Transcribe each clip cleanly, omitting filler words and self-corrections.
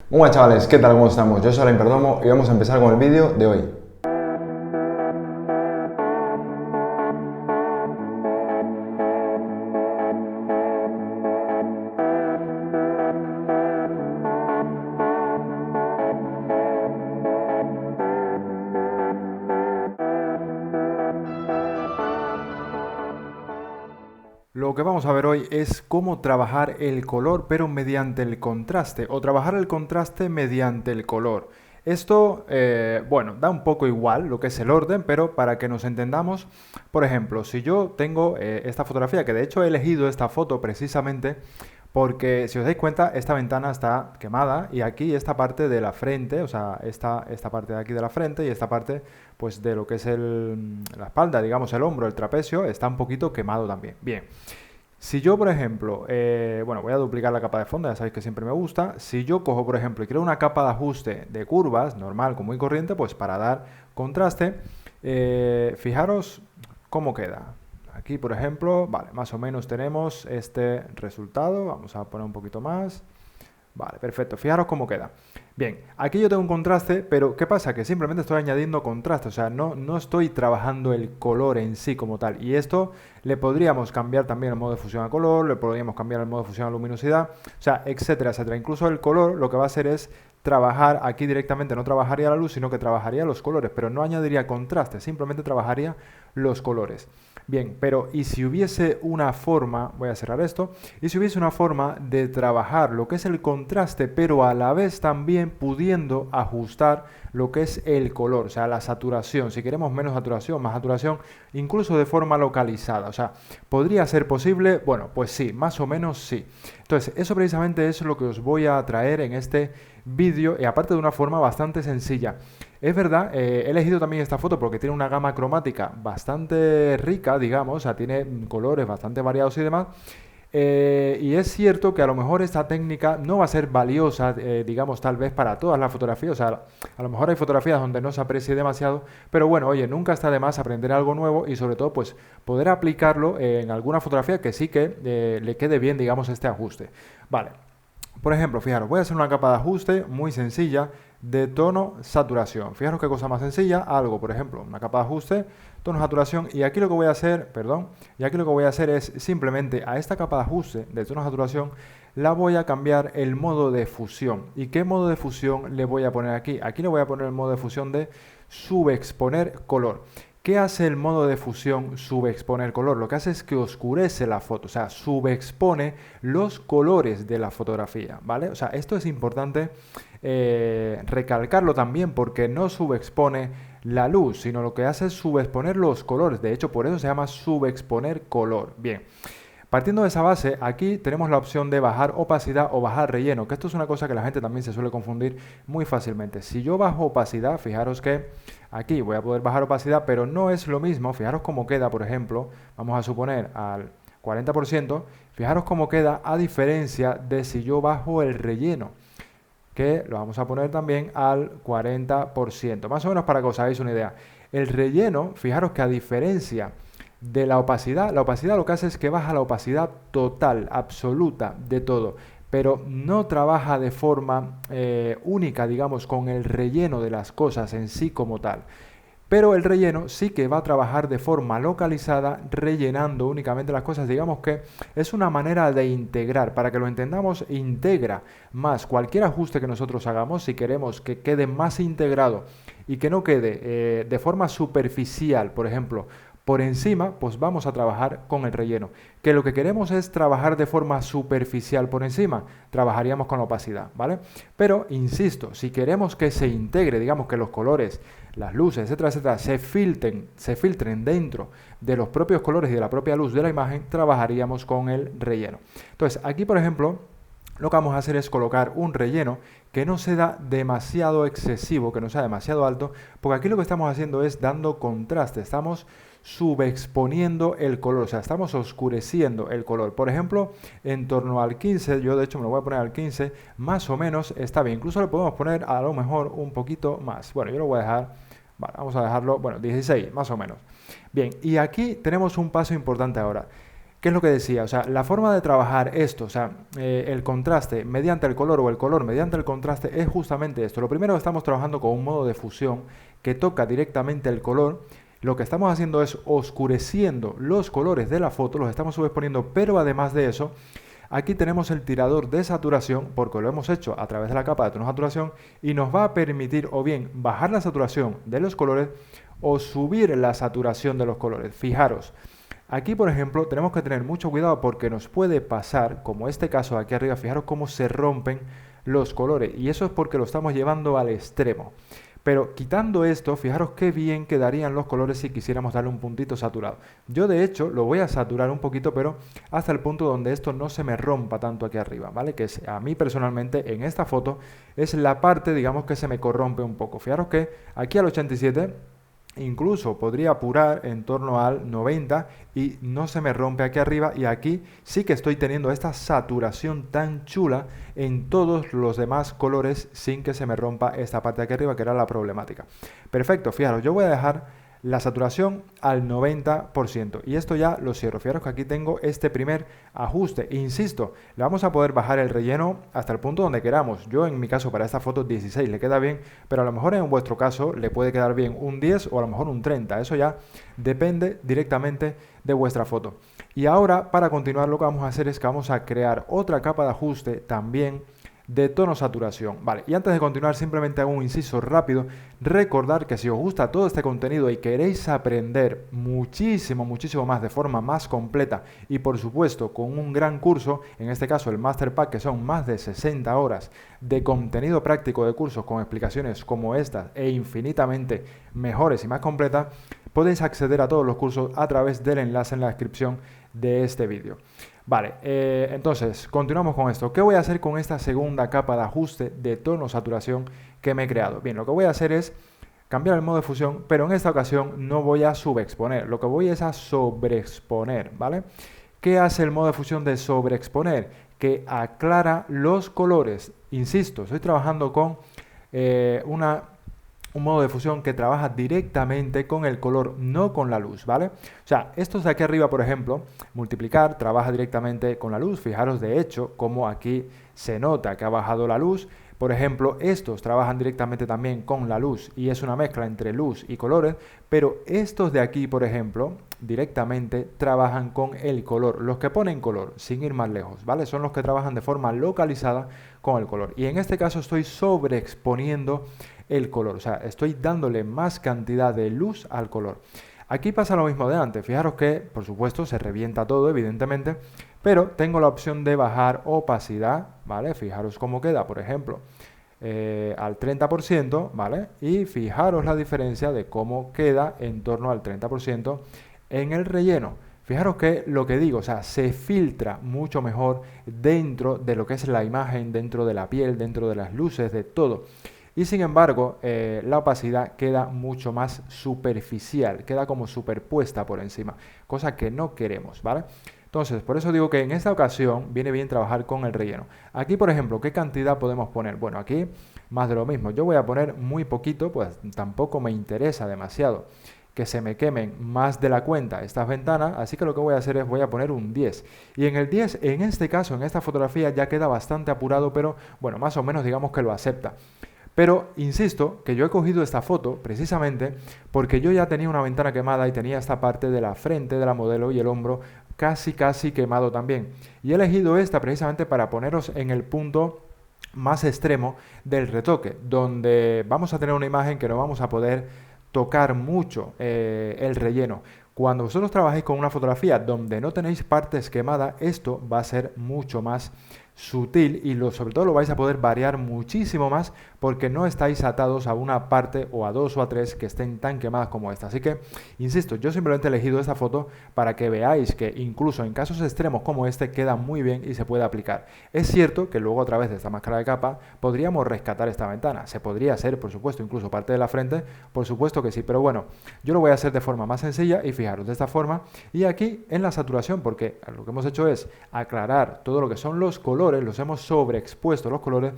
Hola chavales, ¿qué tal? ¿Cómo estamos? Yo soy Alain Perdomo y vamos a empezar con el vídeo de hoy. Lo que vamos a ver hoy es cómo trabajar el color pero mediante el contraste o trabajar el contraste mediante el color. Esto, bueno, da un poco igual lo que es el orden, pero para que nos entendamos, por ejemplo, si yo tengo esta fotografía, que de hecho he elegido esta foto precisamente porque si os dais cuenta, esta ventana está quemada y aquí esta parte de la frente, o sea, esta parte de aquí de la frente y esta parte pues de lo que es la espalda, digamos el hombro, el trapecio, está un poquito quemado también. Bien, si yo, por ejemplo, bueno, voy a duplicar la capa de fondo, ya sabéis que siempre me gusta. Si yo cojo, por ejemplo, y creo una capa de ajuste de curvas, normal, común y corriente, pues para dar contraste, fijaros cómo queda. Aquí, por ejemplo, vale, más o menos tenemos este resultado. Vamos a poner un poquito más. Vale, perfecto. Fijaros cómo queda. Bien, aquí yo tengo un contraste, pero ¿qué pasa? Que simplemente estoy añadiendo contraste, o sea, no estoy trabajando el color en sí como tal. Y esto le podríamos cambiar también el modo de fusión a color, le podríamos cambiar el modo de fusión a luminosidad, o sea, etcétera, etcétera. Incluso el color lo que va a hacer es trabajar aquí directamente, no trabajaría la luz, sino que trabajaría los colores, pero no añadiría contraste, simplemente trabajaría los colores. Bien, pero ¿y si hubiese una forma, voy a cerrar esto, y si hubiese una forma de trabajar lo que es el contraste, pero a la vez también pudiendo ajustar lo que es el color, o sea, la saturación, si queremos menos saturación, más saturación, incluso de forma localizada, o sea, ¿podría ser posible? Bueno, pues sí, más o menos sí. Entonces, eso precisamente es lo que os voy a traer en este vídeo y aparte de una forma bastante sencilla. Es verdad, he elegido también esta foto porque tiene una gama cromática bastante rica, digamos, o sea, tiene colores bastante variados y demás. Y es cierto que a lo mejor esta técnica no va a ser valiosa, digamos, tal vez para todas las fotografías. O sea, a lo mejor hay fotografías donde no se aprecie demasiado, pero bueno, oye, nunca está de más aprender algo nuevo y sobre todo, pues, poder aplicarlo en alguna fotografía que sí que le quede bien, digamos, este ajuste. Vale. Por ejemplo, fijaros, voy a hacer una capa de ajuste muy sencilla de tono saturación. Fijaros qué cosa más sencilla, algo, por ejemplo, una capa de ajuste, tono saturación, y aquí lo que voy a hacer, perdón, y aquí lo que voy a hacer es simplemente a esta capa de ajuste de tono saturación la voy a cambiar el modo de fusión. ¿Y qué modo de fusión le voy a poner aquí? Aquí le voy a poner el modo de fusión de subexponer color. ¿Qué hace el modo de fusión subexponer color? Lo que hace es que oscurece la foto, o sea, subexpone los colores de la fotografía, ¿vale? O sea, esto es importante recalcarlo también porque no subexpone la luz, sino lo que hace es subexponer los colores. De hecho, por eso se llama subexponer color. Bien. Partiendo de esa base, aquí tenemos la opción de bajar opacidad o bajar relleno, que esto es una cosa que la gente también se suele confundir muy fácilmente. Si yo bajo opacidad, fijaros que aquí voy a poder bajar opacidad, pero no es lo mismo. Fijaros cómo queda, por ejemplo, vamos a suponer al 40%, fijaros cómo queda a diferencia de si yo bajo el relleno, que lo vamos a poner también al 40%, más o menos para que os hagáis una idea. El relleno, fijaros que a diferencia de la opacidad lo que hace es que baja la opacidad total, absoluta de todo, pero no trabaja de forma única, digamos, con el relleno de las cosas en sí como tal. Pero el relleno sí que va a trabajar de forma localizada, rellenando únicamente las cosas. Digamos que es una manera de integrar. Para que lo entendamos, integra más cualquier ajuste que nosotros hagamos. Si queremos que quede más integrado y que no quede de forma superficial, por ejemplo, por encima, pues vamos a trabajar con el relleno. Que lo que queremos es trabajar de forma superficial por encima, trabajaríamos con la opacidad, ¿vale? Pero, insisto, si queremos que se integre, digamos que los colores, las luces, etcétera, etcétera, se filtren dentro de los propios colores y de la propia luz de la imagen, trabajaríamos con el relleno. Entonces, aquí, por ejemplo, lo que vamos a hacer es colocar un relleno que no sea demasiado excesivo, que no sea demasiado alto, porque aquí lo que estamos haciendo es dando contraste, estamos subexponiendo el color, o sea, estamos oscureciendo el color. Por ejemplo, en torno al 15, yo de hecho me lo voy a poner al 15, más o menos está bien. Incluso le podemos poner a lo mejor un poquito más. Bueno, yo lo voy a dejar, vale, vamos a dejarlo, bueno, 16, más o menos. Bien, y aquí tenemos un paso importante ahora. ¿Qué es lo que decía? O sea, la forma de trabajar esto, o sea, el contraste mediante el color o el color mediante el contraste es justamente esto. Lo primero, estamos trabajando con un modo de fusión que toca directamente el color. Lo que estamos haciendo es oscureciendo los colores de la foto, los estamos subexponiendo, pero además de eso, aquí tenemos el tirador de saturación, porque lo hemos hecho a través de la capa de tono saturación, y nos va a permitir o bien bajar la saturación de los colores o subir la saturación de los colores. Fijaros. Aquí, por ejemplo, tenemos que tener mucho cuidado porque nos puede pasar, como este caso de aquí arriba, fijaros cómo se rompen los colores. Y eso es porque lo estamos llevando al extremo. Pero quitando esto, fijaros qué bien quedarían los colores si quisiéramos darle un puntito saturado. Yo de hecho lo voy a saturar un poquito, pero hasta el punto donde esto no se me rompa tanto aquí arriba, ¿vale? Que es, a mí personalmente en esta foto es la parte, digamos, que se me corrompe un poco. Fijaros que aquí al 87... incluso podría apurar en torno al 90 y no se me rompe aquí arriba, y aquí sí que estoy teniendo esta saturación tan chula en todos los demás colores sin que se me rompa esta parte de aquí arriba, que era la problemática. Perfecto, fijaros, yo voy a dejar la saturación al 90% y esto ya lo cierro. Fijaros que aquí tengo este primer ajuste. Insisto, le vamos a poder bajar el relleno hasta el punto donde queramos. Yo en mi caso para esta foto 16 le queda bien, pero a lo mejor en vuestro caso le puede quedar bien un 10 o a lo mejor un 30. Eso ya depende directamente de vuestra foto. Y ahora, para continuar, lo que vamos a hacer es que vamos a crear otra capa de ajuste también de tono saturación. Vale, y antes de continuar, simplemente hago un inciso rápido. Recordar que si os gusta todo este contenido y queréis aprender muchísimo, muchísimo más de forma más completa y por supuesto con un gran curso, en este caso el Master Pack, que son más de 60 horas de contenido práctico de cursos con explicaciones como estas e infinitamente mejores y más completas, podéis acceder a todos los cursos a través del enlace en la descripción de este vídeo. Vale, entonces continuamos con esto. ¿Qué voy a hacer con esta segunda capa de ajuste de tono saturación que me he creado? Bien, lo que voy a hacer es cambiar el modo de fusión, pero en esta ocasión no voy a subexponer, lo que voy es a sobreexponer, ¿vale? ¿Qué hace el modo de fusión de sobreexponer? Que aclara los colores. Insisto, estoy trabajando con un modo de fusión que trabaja directamente con el color, no con la luz, ¿vale? O sea, estos de aquí arriba, por ejemplo, multiplicar, trabaja directamente con la luz. Fijaros, de hecho, como aquí se nota que ha bajado la luz. Por ejemplo, estos trabajan directamente también con la luz y es una mezcla entre luz y colores, pero estos de aquí, por ejemplo, directamente trabajan con el color. Los que ponen color, sin ir más lejos, ¿vale? Son los que trabajan de forma localizada con el color. Y en este caso estoy sobreexponiendo el color, o sea, estoy dándole más cantidad de luz al color. Aquí pasa lo mismo de antes. Fijaros que, por supuesto, se revienta todo, evidentemente, pero tengo la opción de bajar opacidad, ¿vale? Fijaros cómo queda, por ejemplo, al 30%, ¿vale? Y fijaros la diferencia de cómo queda en torno al 30% en el relleno. Fijaros que lo que digo, o sea, se filtra mucho mejor dentro de lo que es la imagen, dentro de la piel, dentro de las luces, de todo. Y sin embargo, la opacidad queda mucho más superficial, queda como superpuesta por encima, cosa que no queremos, ¿vale? Entonces, por eso digo que en esta ocasión viene bien trabajar con el relleno. Aquí, por ejemplo, ¿qué cantidad podemos poner? Bueno, aquí más de lo mismo. Yo voy a poner muy poquito, pues tampoco me interesa demasiado que se me quemen más de la cuenta estas ventanas, así que lo que voy a hacer es voy a poner un 10. Y en el 10, en este caso, en esta fotografía, ya queda bastante apurado, pero bueno, más o menos digamos que lo acepta. Pero insisto que yo he cogido esta foto precisamente porque yo ya tenía una ventana quemada y tenía esta parte de la frente de la modelo y el hombro casi quemado también. Y he elegido esta precisamente para poneros en el punto más extremo del retoque, donde vamos a tener una imagen que no vamos a poder tocar mucho el relleno. Cuando vosotros trabajéis con una fotografía donde no tenéis partes quemadas, esto va a ser mucho más sutil y sobre todo lo vais a poder variar muchísimo más porque no estáis atados a una parte o a dos o a tres que estén tan quemadas como esta. Así que, insisto, yo simplemente he elegido esta foto para que veáis que incluso en casos extremos como este queda muy bien y se puede aplicar. Es cierto que luego a través de esta máscara de capa podríamos rescatar esta ventana. Se podría hacer, por supuesto, incluso parte de la frente, por supuesto que sí, pero bueno, yo lo voy a hacer de forma más sencilla y fijaros de esta forma. Y aquí en la saturación, porque lo que hemos hecho es aclarar todo lo que son los colores, los hemos sobreexpuesto los colores,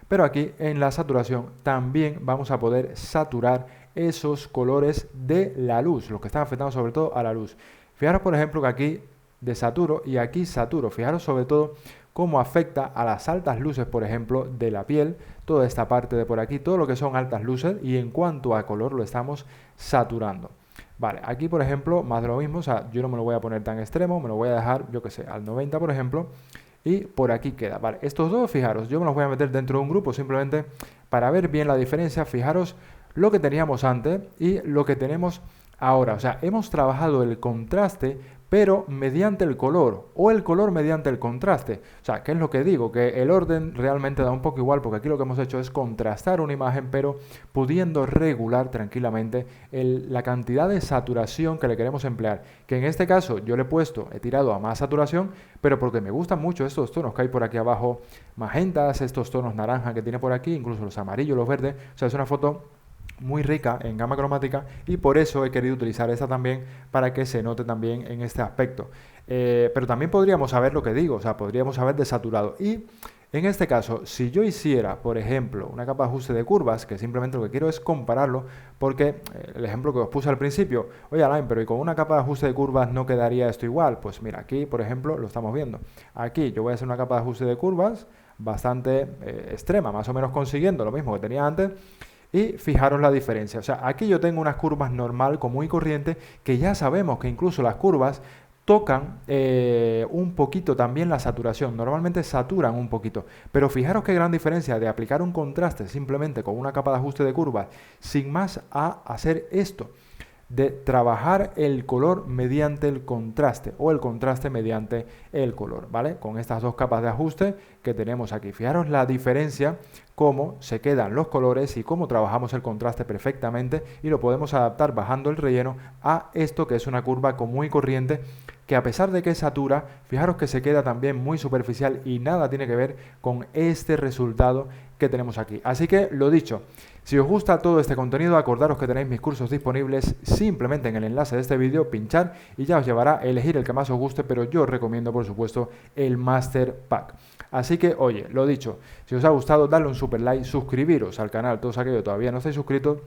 pero aquí en la saturación también vamos a poder saturar esos colores de la luz, los que están afectando sobre todo a la luz. Fijaros, por ejemplo, que aquí de saturo y aquí saturo. Fijaros sobre todo cómo afecta a las altas luces, por ejemplo, de la piel, toda esta parte de por aquí, todo lo que son altas luces y en cuanto a color lo estamos saturando. Vale, aquí por ejemplo, más de lo mismo, o sea, yo no me lo voy a poner tan extremo, me lo voy a dejar, yo que sé, al 90 por ejemplo, y por aquí queda. Vale, estos dos, fijaros, yo me los voy a meter dentro de un grupo simplemente para ver bien la diferencia. Fijaros lo que teníamos antes y lo que tenemos ahora. O sea, hemos trabajado el contraste, pero mediante el color, o el color mediante el contraste. O sea, ¿qué es lo que digo? Que el orden realmente da un poco igual, porque aquí lo que hemos hecho es contrastar una imagen, pero pudiendo regular tranquilamente la cantidad de saturación que le queremos emplear. Que en este caso yo le he tirado a más saturación, pero porque me gustan mucho estos tonos que hay por aquí abajo, magentas, estos tonos naranja que tiene por aquí, incluso los amarillos, los verdes. O sea, es una foto muy rica en gama cromática y por eso he querido utilizar esta también para que se note también en este aspecto. Pero también podríamos saber lo que digo, o sea, podríamos saber desaturado. Y en este caso, si yo hiciera, por ejemplo, una capa de ajuste de curvas, que simplemente lo que quiero es compararlo, porque el ejemplo que os puse al principio, oye Alain, pero ¿y con una capa de ajuste de curvas no quedaría esto igual? Pues mira, aquí, por ejemplo, lo estamos viendo. Aquí yo voy a hacer una capa de ajuste de curvas bastante extrema, más o menos consiguiendo lo mismo que tenía antes. Y fijaros la diferencia. O sea, aquí yo tengo unas curvas normal, común y corriente, que ya sabemos que incluso las curvas tocan un poquito también la saturación. Normalmente saturan un poquito. Pero fijaros qué gran diferencia de aplicar un contraste simplemente con una capa de ajuste de curvas, sin más a hacer esto de trabajar el color mediante el contraste o el contraste mediante el color, ¿vale? Con estas dos capas de ajuste que tenemos aquí. Fijaros la diferencia, cómo se quedan los colores y cómo trabajamos el contraste perfectamente y lo podemos adaptar bajando el relleno a esto que es una curva común y corriente que a pesar de que satura, fijaros que se queda también muy superficial y nada tiene que ver con este resultado que tenemos aquí. Así que lo dicho, si os gusta todo este contenido, acordaros que tenéis mis cursos disponibles simplemente en el enlace de este vídeo, pinchar y ya os llevará a elegir el que más os guste, pero yo os recomiendo por supuesto el Master Pack. Así que, oye, lo dicho, si os ha gustado, dadle un super like, suscribiros al canal, todos aquellos que todavía no estáis suscritos,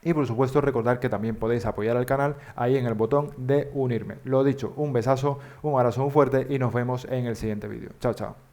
y por supuesto recordar que también podéis apoyar al canal ahí en el botón de unirme. Lo dicho, un besazo, un abrazo muy fuerte y nos vemos en el siguiente vídeo. Chao, chao.